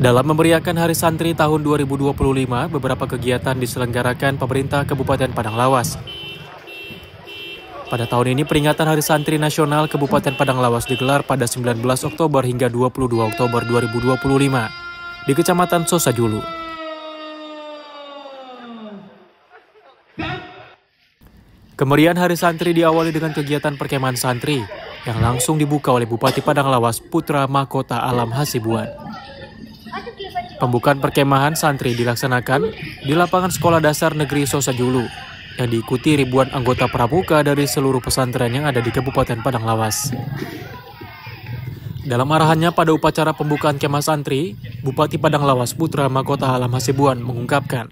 Dalam memeriahkan Hari Santri tahun 2025, beberapa kegiatan diselenggarakan pemerintah Kabupaten Padang Lawas. Pada tahun ini, peringatan Hari Santri Nasional Kabupaten Padang Lawas digelar pada 19 Oktober hingga 22 Oktober 2025 di Kecamatan Sosajulu. Kemeriahan Hari Santri diawali dengan kegiatan perkemahan santri yang langsung dibuka oleh Bupati Padang Lawas Putra Mahkota Alam Hasibuan. Pembukaan perkemahan santri dilaksanakan di lapangan Sekolah Dasar Negeri Sosajulu yang diikuti ribuan anggota pramuka dari seluruh pesantren yang ada di Kabupaten Padang Lawas. Dalam arahannya pada upacara pembukaan kemah santri, Bupati Padang Lawas Putra Mahkota Alam Hasibuan mengungkapkan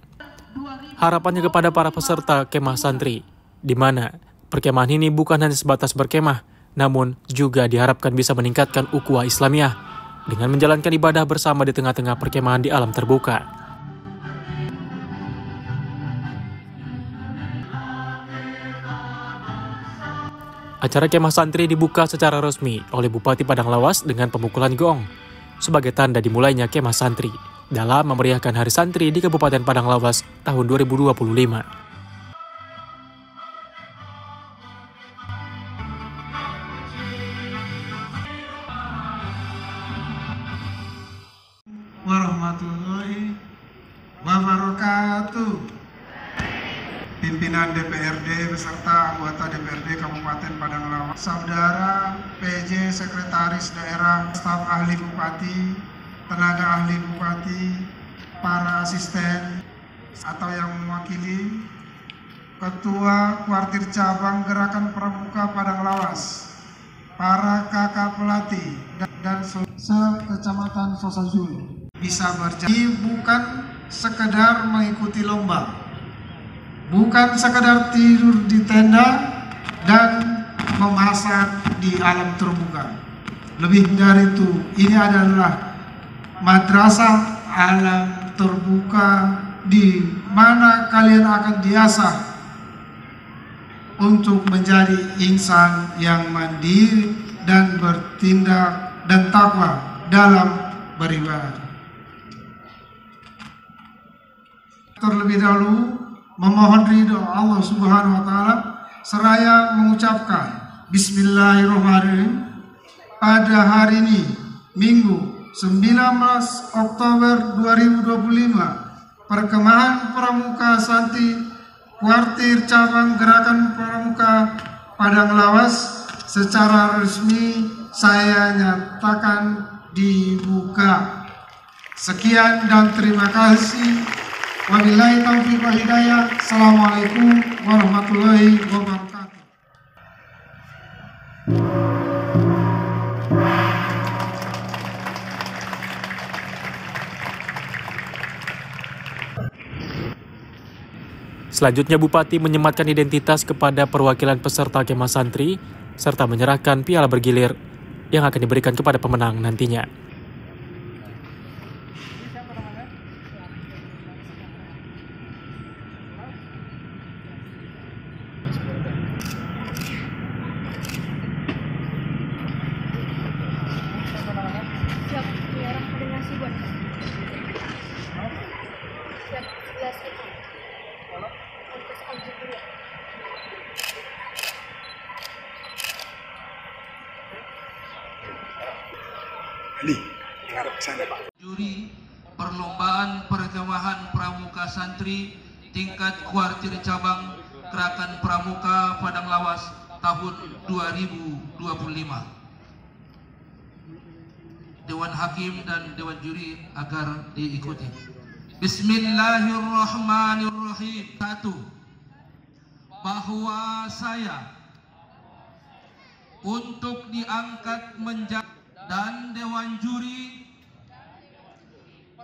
harapannya kepada para peserta kemah santri, di mana perkemahan ini bukan hanya sebatas berkemah, namun juga diharapkan bisa meningkatkan ukhuwah Islamiyah dengan menjalankan ibadah bersama di tengah-tengah perkemahan di alam terbuka. Acara kemah santri dibuka secara resmi oleh Bupati Padang Lawas dengan pemukulan gong sebagai tanda dimulainya kemah santri dalam memeriahkan Hari Santri di Kabupaten Padang Lawas tahun 2025. Warahmatullahi wabarakatuh. Pimpinan DPRD beserta anggota DPRD Kabupaten Padang Lawas, saudara PJ Sekretaris Daerah, staf ahli Bupati, tenaga ahli Bupati, para asisten atau yang mewakili, Ketua Kuartir Cabang Gerakan Pramuka Padang Lawas, para kakak pelatih dan se-Kecamatan Sosajulu. Bisa berjanji bukan sekedar mengikuti lomba, bukan sekedar tidur di tenda dan memasak di alam terbuka. Lebih dari itu, ini adalah madrasah alam terbuka di mana kalian akan diasah untuk menjadi insan yang mandiri dan bertindak dan takwa dalam beribadah. Terlebih dahulu memohon ridho Allah Subhanahu wa taala seraya mengucapkan bismillahirrahmanirrahim. Pada hari ini Minggu 19 Oktober 2025, perkemahan pramuka santri Kuartir Cabang Gerakan Pramuka Padang Lawas secara resmi saya nyatakan dibuka. Sekian dan terima kasih. Wabillahi taufiq wal hidayah. Assalamualaikum warahmatullahi wabarakatuh. Selanjutnya Bupati menyematkan identitas kepada perwakilan peserta kemah santri serta menyerahkan piala bergilir yang akan diberikan kepada pemenang nantinya. Juri perlombaan perkemahan pramuka santri tingkat kuartir cabang Gerakan Pramuka Padang Lawas tahun 2025. Dewan Hakim dan Dewan Juri agar diikuti. Bismillahirrahmanirrahim. 1. Bahwa saya untuk diangkat menjadi dan Dewan Juri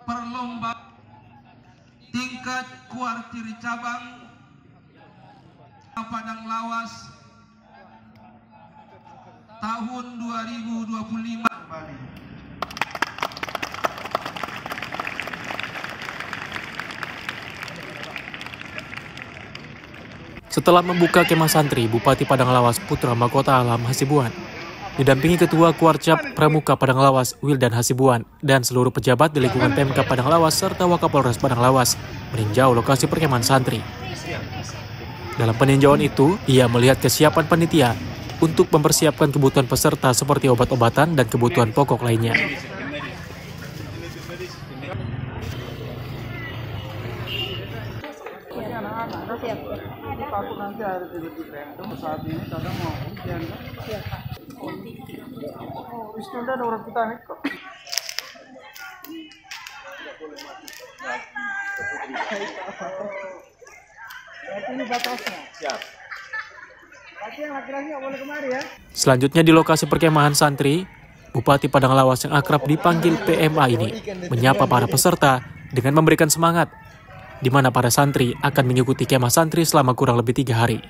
perlombaan tingkat kuartir cabang Padang Lawas tahun 2025. Setelah membuka kemah santri, Bupati Padang Lawas Putra Mahkota Alam Hasibuan didampingi Ketua Kuarcap Pramuka Padang Lawas Wildan Hasibuan dan seluruh pejabat di lingkungan Pemkab Padang Lawas serta Wakapolres Padang Lawas meninjau lokasi perkemahan santri. Dalam peninjauan itu, ia melihat kesiapan panitia untuk mempersiapkan kebutuhan peserta seperti obat-obatan dan kebutuhan pokok lainnya. Selanjutnya di lokasi perkemahan santri, Bupati Padang Lawas yang akrab dipanggil PMA ini menyapa para peserta dengan memberikan semangat, di mana para santri akan mengikuti kemah santri selama kurang lebih 3 hari.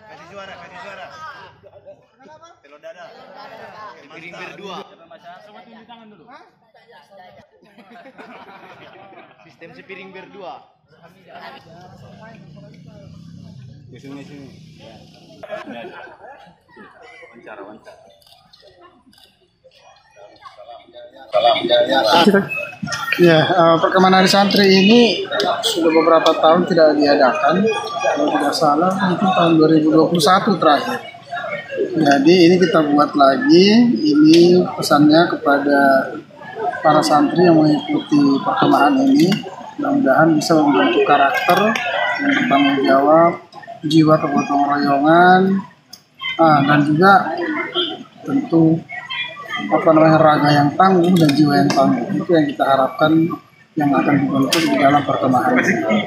Kasih suara. Telur dada. Piring berdua. Coba tunjuk tangan dulu. Sistem sepiring berdua. Sini. Wawancara. Ya, perkemahan hari santri ini sudah beberapa tahun tidak diadakan. Kalau tidak salah, itu tahun 2021 terakhir. Jadi ini kita buat lagi. Ini pesannya kepada para santri yang mengikuti perkemahan ini. Mudah-mudahan bisa membentuk karakter yang bertanggung jawab, jiwa kegotong royongan, dan juga tentu raga yang tangguh dan jiwa yang tangguh. Itu yang kita harapkan yang akan dibentuk di dalam perkemahan ini.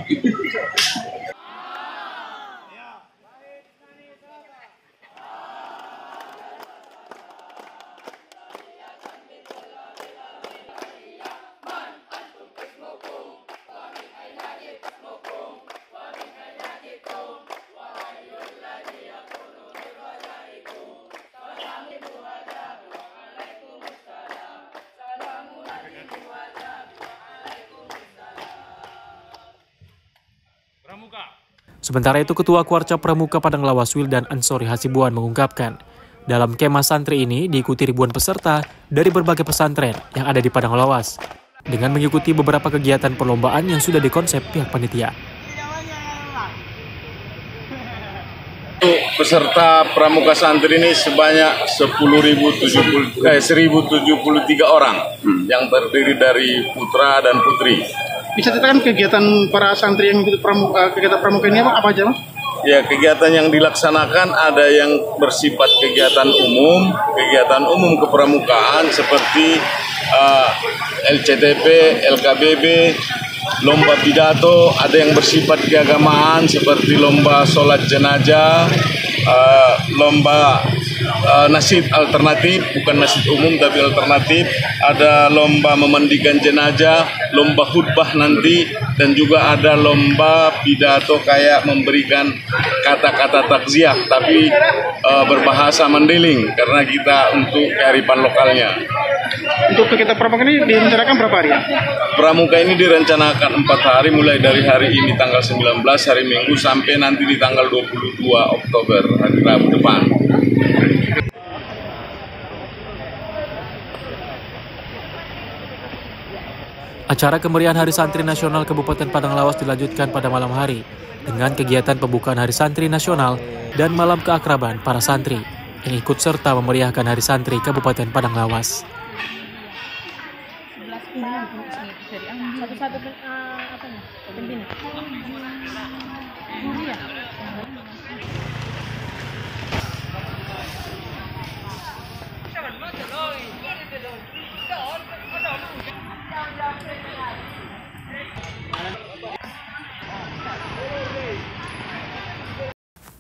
Sementara itu, Ketua Kuarcap Pramuka Padang Lawas Wildan Ansori Hasibuan mengungkapkan, dalam kemah santri ini diikuti ribuan peserta dari berbagai pesantren yang ada di Padang Lawas, dengan mengikuti beberapa kegiatan perlombaan yang sudah dikonsep pihak panitia. Peserta Pramuka Santri ini sebanyak 1073 orang yang terdiri dari putra dan putri. Bisa ceritakan kegiatan para santri yang ikut kegiatan pramuka ini apa aja, Mas? Ya, kegiatan yang dilaksanakan ada yang bersifat kegiatan umum kepramukaan seperti LCTP, LKBB, lomba pidato, ada yang bersifat keagamaan seperti lomba sholat jenazah, lomba nasyid alternatif, bukan nasyid umum tapi alternatif, ada lomba memandikan jenazah, lomba khutbah nanti, dan juga ada lomba pidato kayak memberikan kata-kata takziah tapi berbahasa Mandailing karena kita untuk kearifan lokalnya. Untuk kegiatan pramuka ini direncanakan berapa hari? Pramuka ini direncanakan 4 hari mulai dari hari ini tanggal 19 hari Minggu sampai nanti di tanggal 22 Oktober hari Rabu depan. Acara kemeriahan Hari Santri Nasional Kabupaten Padang Lawas dilanjutkan pada malam hari dengan kegiatan pembukaan Hari Santri Nasional dan malam keakraban para santri yang ikut serta memeriahkan Hari Santri Kabupaten Padang Lawas.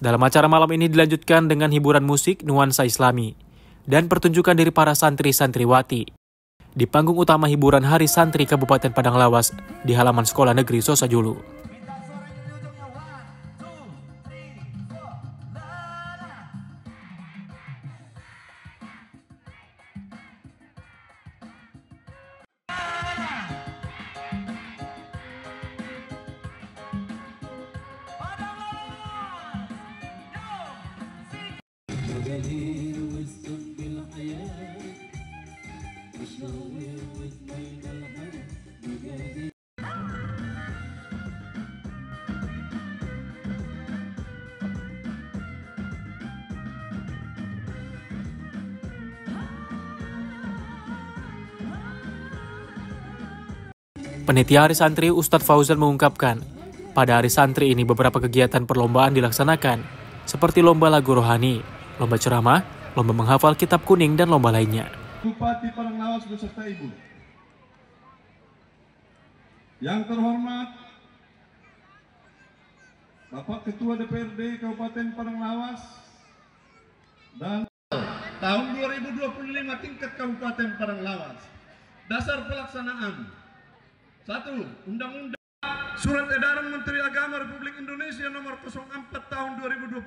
Dalam acara malam ini dilanjutkan dengan hiburan musik nuansa Islami dan pertunjukan dari para santri-santriwati di panggung utama hiburan Hari Santri Kabupaten Padang Lawas di halaman Sekolah Negeri Sosajulu. Panitia Hari Santri Ustadz Fauzan mengungkapkan, pada Hari Santri ini beberapa kegiatan perlombaan dilaksanakan, seperti lomba lagu rohani, lomba ceramah, lomba menghafal kitab kuning, dan lomba lainnya. Bupati Paranglawas beserta Ibu. Yang terhormat Bapak Ketua DPRD Kabupaten Paranglawas dan tahun 2025 tingkat Kabupaten Paranglawas. Dasar pelaksanaan 1. Undang-Undang Surat Edaran Menteri Agama Republik Indonesia Nomor 04 Tahun 2025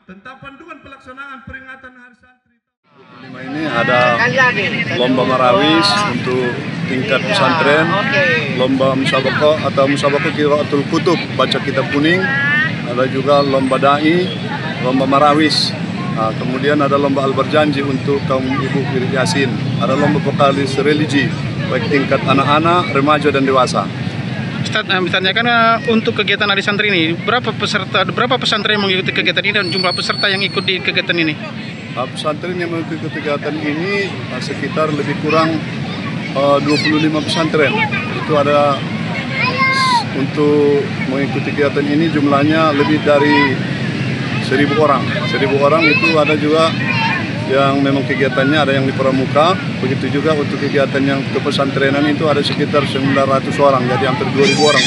tentang panduan pelaksanaan peringatan Hari Santri. Ini ada lomba marawis untuk tingkat pesantren, lomba musabaqah atau musabaqah qiraatul kutub baca kitab kuning, ada juga lomba dai, lomba marawis. Nah, kemudian ada lomba al-berjanji untuk kaum ibu wirid yasin, ada lomba vokalis religi baik tingkat anak-anak, remaja dan dewasa. Ustadz, misalnya kan untuk kegiatan Hari Santri ini, berapa pesantren yang mengikuti kegiatan ini dan jumlah peserta yang ikut di kegiatan ini? Pesantren yang mengikuti kegiatan ini sekitar lebih kurang 25 pesantren. Itu ada untuk mengikuti kegiatan ini jumlahnya lebih dari 1.000 orang. 1.000 orang itu ada juga yang memang kegiatannya ada yang di pramuka, begitu juga untuk kegiatan yang kepesantrenan itu ada sekitar 900 orang, jadi hampir 2.000 orang.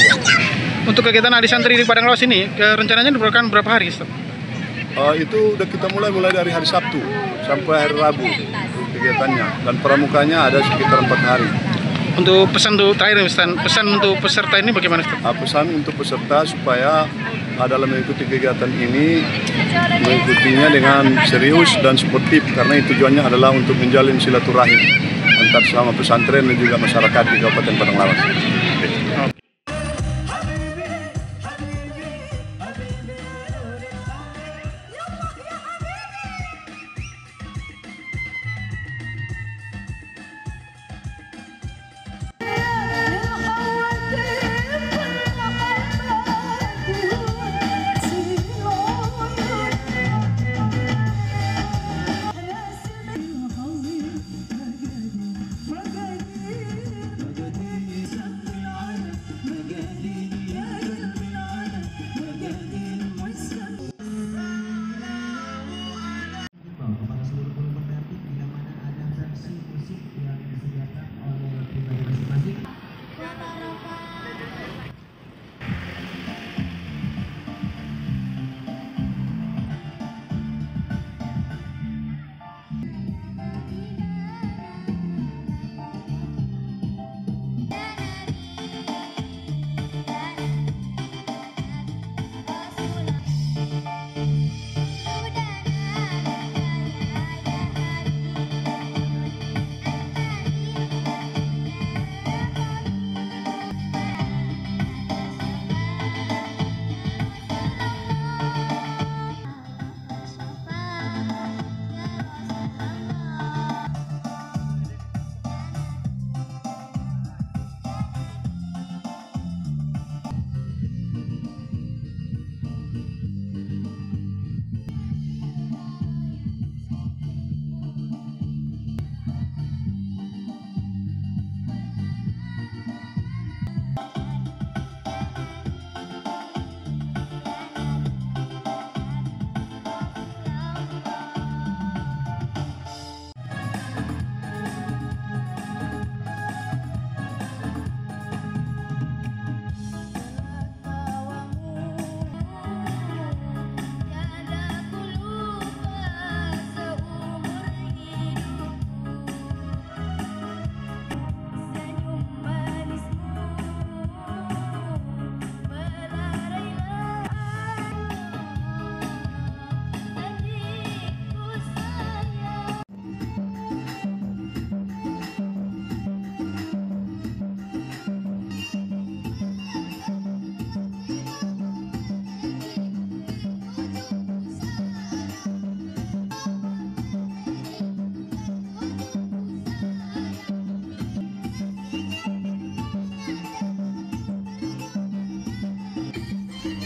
Untuk kegiatan Hari Santri di Padanglawas ini, rencananya diberlakukan berapa hari, Ustaz? Itu udah kita mulai dari hari Sabtu sampai hari Rabu kegiatannya, dan pramukanya ada sekitar 4 hari. Untuk pesan untuk terakhir, Ustaz, pesan untuk peserta ini bagaimana, Ustaz? Pesan untuk peserta supaya dalam mengikuti kegiatan ini mengikutinya dengan serius dan sportif, karena tujuannya adalah untuk menjalin silaturahim antar sama pesantren dan juga masyarakat di Kabupaten Paranglawas.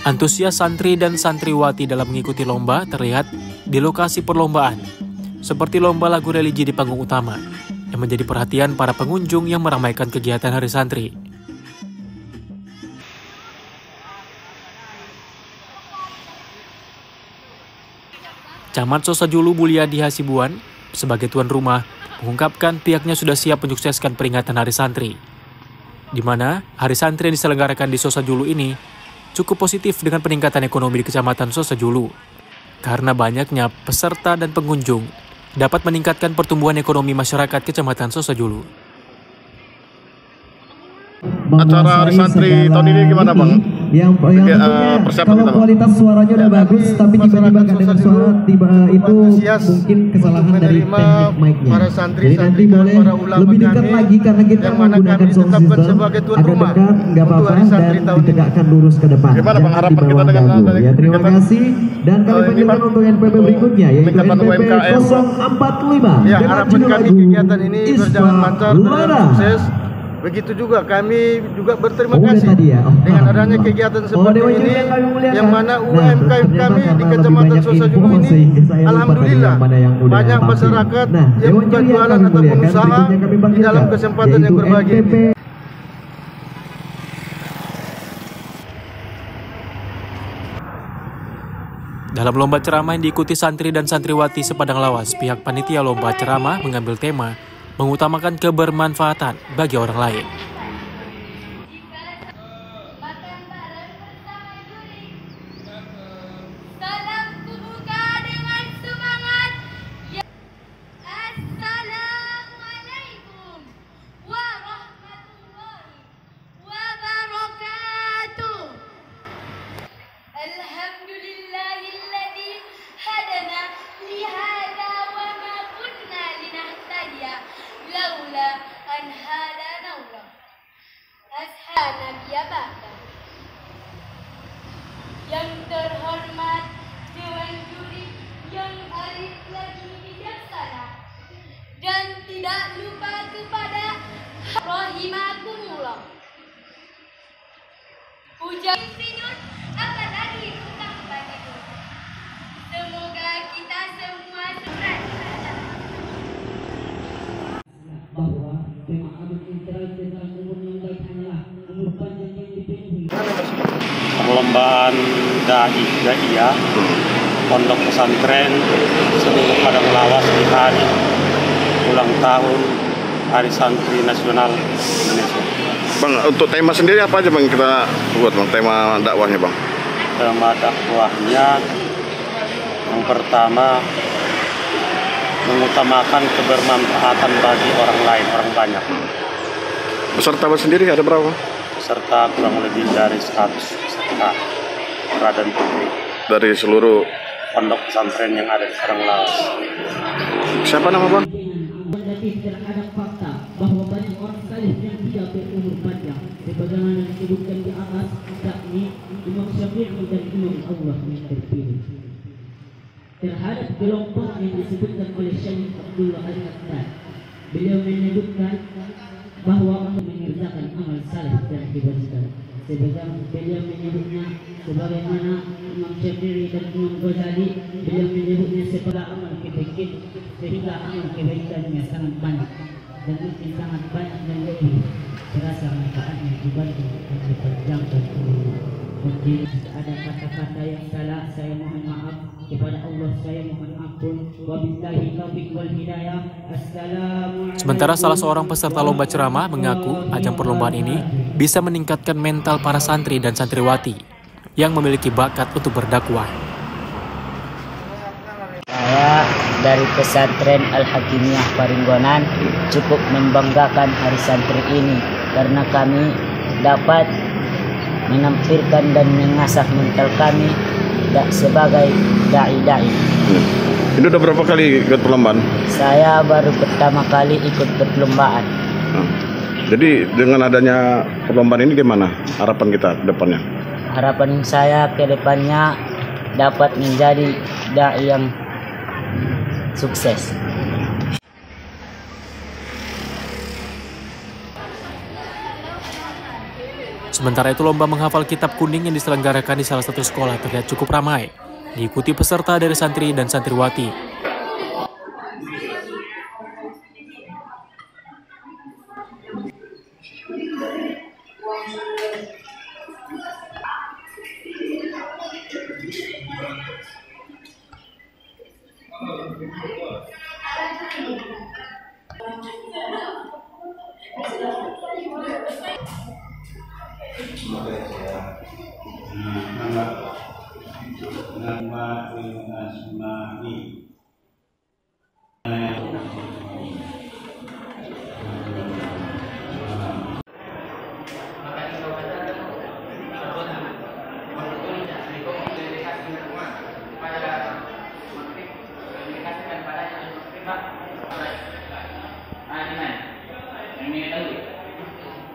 Antusias santri dan santriwati dalam mengikuti lomba terlihat di lokasi perlombaan, seperti lomba lagu religi di panggung utama, yang menjadi perhatian para pengunjung yang meramaikan kegiatan Hari Santri. Camat Sosajulu Buliadi Hasibuan sebagai tuan rumah mengungkapkan pihaknya sudah siap menyukseskan peringatan Hari Santri, di mana Hari Santri yang diselenggarakan di Sosajulu ini cukup positif dengan peningkatan ekonomi di Kecamatan Sosajulu, karena banyaknya peserta dan pengunjung dapat meningkatkan pertumbuhan ekonomi masyarakat Kecamatan Sosajulu. Acara Hari Santri tahun ini gimana Bang? Yang kalau kualitas suaranya udah bagus, tapi tiba-tiba kadang suara itu mungkin kesalahan dari teknik mic-nya. Jadi nanti boleh lebih dekat lagi karena kita menggunakan sound system. Agak dekat, nggak apa-apa, dan ditegakkan lurus ke depan. Gimana Bang harapan kita dengan ya, terima kasih. Dan kami panggilkan untuk NPP berikutnya, yaitu NPP 045. Ya, harapan kami kegiatan ini berjalan lancar dan sukses. Begitu juga kami juga berterima kasih dengan adanya kegiatan seperti ini, yang mana UMKM kami di Kecamatan Sosajulu ini alhamdulillah banyak masyarakat yang buka jualan ataupun usaha di dalam kesempatan yang berbahagia ini. Dalam lomba ceramah yang diikuti santri dan santriwati sepadang lawas, pihak panitia lomba ceramah mengambil tema mengutamakan kebermanfaatan bagi orang lain. Yang terhormat Dewan Juri yang arif lagi bijaksana, dan tidak lupa kepada rahimakumullah. Puja Insinyur akan lagi utang bagiku. Semoga kita semua sukses. Bahwa tema abad integral tentang umur yang baik hanyalah umur panjang yang dipenuhi. Perlombaan Da'iyah Pondok Pesantren seluruh Padang Lawas di hari ulang tahun Hari Santri Nasional Indonesia. Bang, untuk tema sendiri apa aja Bang kita buat Bang, tema dakwahnya Bang? Tema dakwahnya yang pertama mengutamakan kebermanfaatan bagi orang lain, orang banyak. Peserta sendiri ada berapa? Peserta kurang lebih dari 100 peserta putra dan putri dari seluruh pondok pesantren yang ada di Padang Lawas. Siapa nama Bang? Terhadap fakta bahwa banyak orang saleh yang tidak berumur panjang, sebagaimana disebutkan di atas, yakni Imam Syafi'i dan Imam Allah yang terpilih. Terhadap kelompok yang disebutkan oleh Syekh Abdullah Al-Haddad, beliau menyebutkan bahwa untuk mengerjakan amal saleh dan kebajikan, sebagaimana beliau menyebutnya sebagaimana Imam Syafi'i dan Imam Ghazali, beliau menyebutnya setelah amal kebaikan, sehingga amal kebaikannya sangat banyak dan mungkin sangat banyak dan lebih terasa manfaatnya dibanding yang dipanjangkan umurnya. Mungkin ada kata-kata yang salah, saya mohon maaf. Kepada Allah saya mohon ampun. Wabillahi taufiq wal hidayah. Assalamualaikum. Sementara salah seorang peserta lomba ceramah mengaku ajang perlombaan ini bisa meningkatkan mental para santri dan santriwati yang memiliki bakat untuk berdakwah. Saya dari pesantren Al-Hakimiyah Paringgonan cukup membanggakan Hari Santri ini karena kami dapat menampilkan dan mengasah mental kami sebagai da'i-da'i. Ini udah berapa kali ikut perlombaan? Saya baru pertama kali ikut perlombaan. Jadi dengan adanya perlombaan ini gimana harapan kita ke depannya? Harapan saya ke depannya dapat menjadi da'i yang sukses. Sementara itu lomba menghafal kitab kuning yang diselenggarakan di salah satu sekolah terlihat cukup ramai, diikuti peserta dari santri dan santriwati.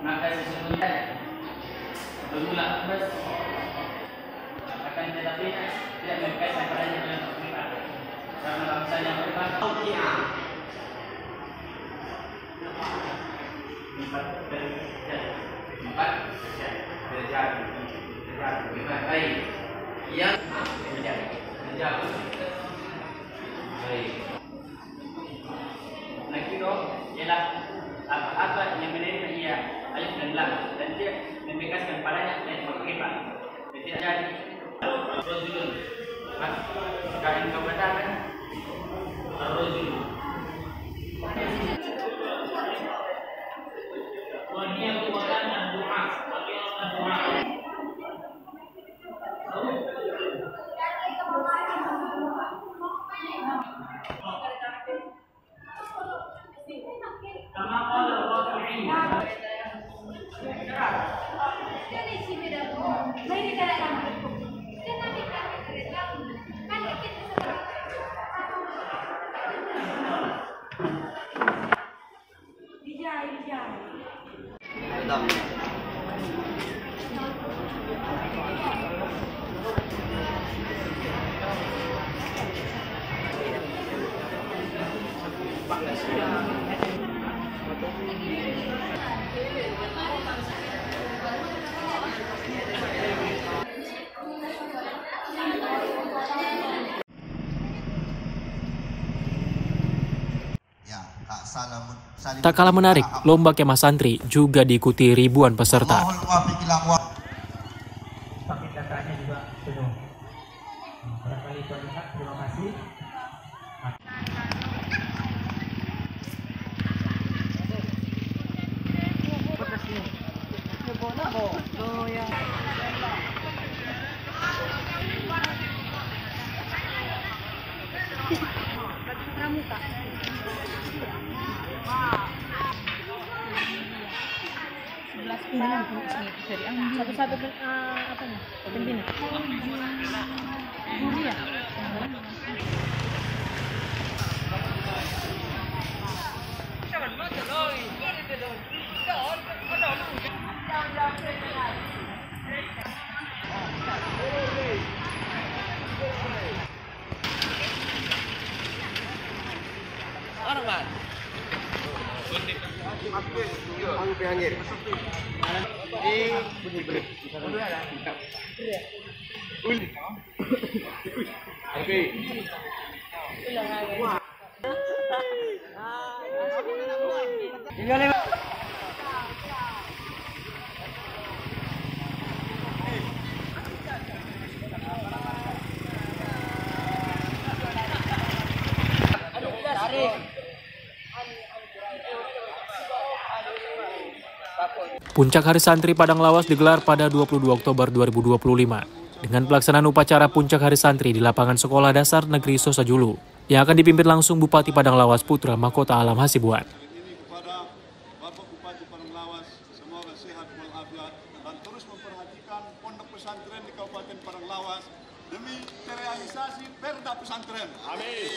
Maka sesungguhnya bermula akan tetapi tidak berkaitan padanya dengan berlipat karena bangsa yang berlipat empat derajat baik yang menjauh baik lagi dong ialah apa yang menerima ia alif dan lam dan dia membebaskan padanya dari berlipat tidak jadi rojulun kain kebenaran rojulun dunia bukan dan doa tapi doa sama kalau rafi'in Tak kalah menarik, lomba kemah santri juga diikuti ribuan peserta. Paket datanya juga penuh. Barangkali Tuan lihat, terima kasih. Pramuka. Dari satu-satu apa nih? Pembina. Iya. Puncak Hari Santri Padang Lawas digelar pada 22 Oktober 2025 dengan pelaksanaan upacara Puncak Hari Santri di lapangan Sekolah Dasar Negeri Sosajulu yang akan dipimpin langsung Bupati Padang Lawas Putra Mahkota Alam Hasibuan. Kepada Bapak Bupati Padang Lawas, semoga sehat walafiat dan terus memperhatikan pondok pesantren di Kabupaten Padang Lawas demi terrealisasi Perda Pesantren. Amin.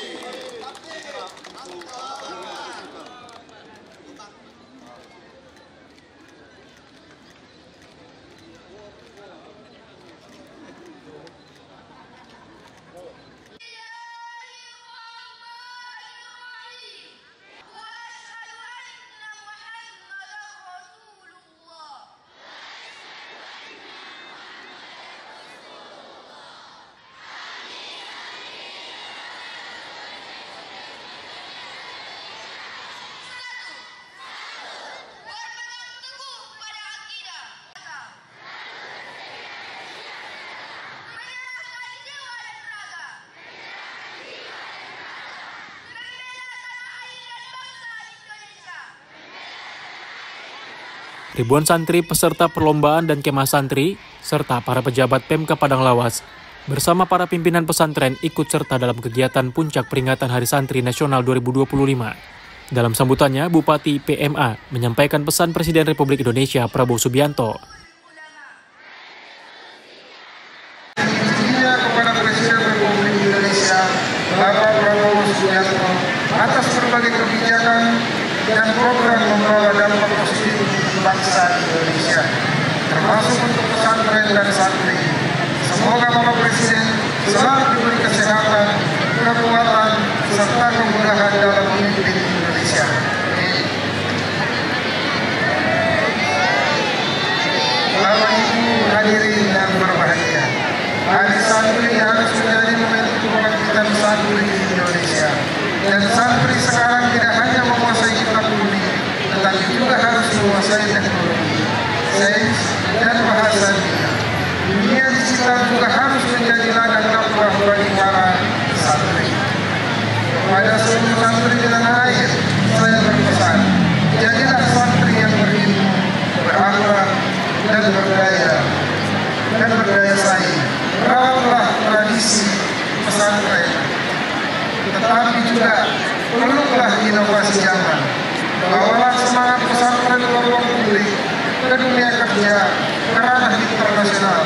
Ribuan santri peserta perlombaan dan kemah santri, serta para pejabat Pemka Padang Lawas, bersama para pimpinan pesantren ikut serta dalam kegiatan puncak peringatan Hari Santri Nasional 2025. Dalam sambutannya, Bupati PMA menyampaikan pesan Presiden Republik Indonesia Prabowo Subianto. Kepada Presiden Republik Indonesia Bapak Prabowo Subianto atas berbagai kebijakan dan program membawa dampak positif untuk bangsa Indonesia, termasuk untuk pesantren dan santri. Semoga Bapak Presiden selalu diberi kesehatan, kekuatan, serta kemudahan dalam memimpin Indonesia. Bapak Ibu hadirin yang berbahagia, Hari Santri harus menjadi momentum kebangkitan santri di Indonesia. Dan santri sekarang tidak hanya menguasai kitab kuning, tetapi juga harus menguasai teknologi, sains, dan bahasa dunia. Dunia digital juga harus menjadi ladang dakwah bagi para santri. Kepada seluruh santri di tanah air, saya berpesan, jadilah santri yang berilmu, berakhlak, dan berdaya saing. Rawatlah tradisi pesantren, tetapi juga peluklah inovasi zaman. Bawalah semangat pesantren ke ruang publik, ke dunia kerja, ke ranah internasional.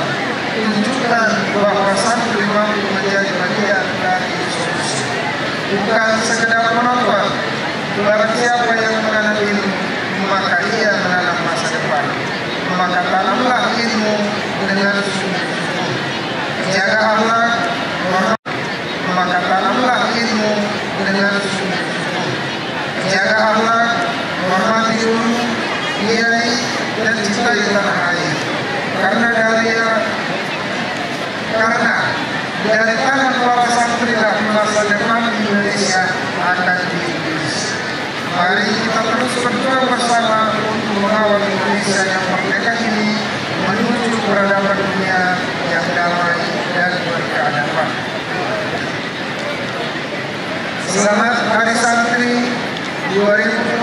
Tunjukkan bahwa santri mampu menjadi bagian dari solusi, bukan sekedar penonton. Barang siapa yang menanam ilmu, maka ia menanam masa depan. Maka tanamlah ilmu dengan sungguh-sungguh. Jaga akhlak, maka tanamlah ilmu dengan sungguh-sungguh. Jaga akhlak, hormati guru, kiai, dan cintai tanah air. Karena dari tangan para santri lah masa depan Indonesia akan diulis. Mari kita terus berjuang bersama untuk mengawal Indonesia yang merdeka ini menuju peradaban dunia yang damai dan berkeadaban. Selamat Hari Santri 2025,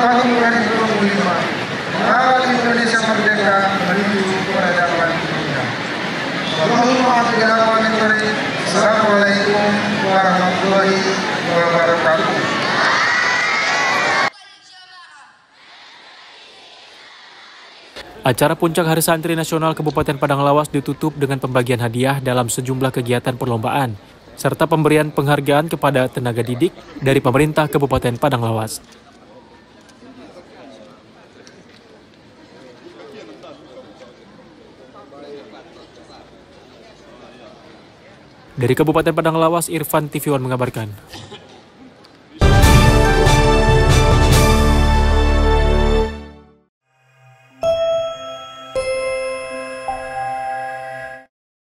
mengawal Indonesia merdeka menuju peradaban dunia. Assalamualaikum warahmatullahi wabarakatuh. Acara Puncak Hari Santri Nasional Kabupaten Padang Lawas ditutup dengan pembagian hadiah dalam sejumlah kegiatan perlombaan, serta pemberian penghargaan kepada tenaga didik dari pemerintah Kabupaten Padang Lawas. Dari Kabupaten Padang Lawas, Irfan TV One mengabarkan.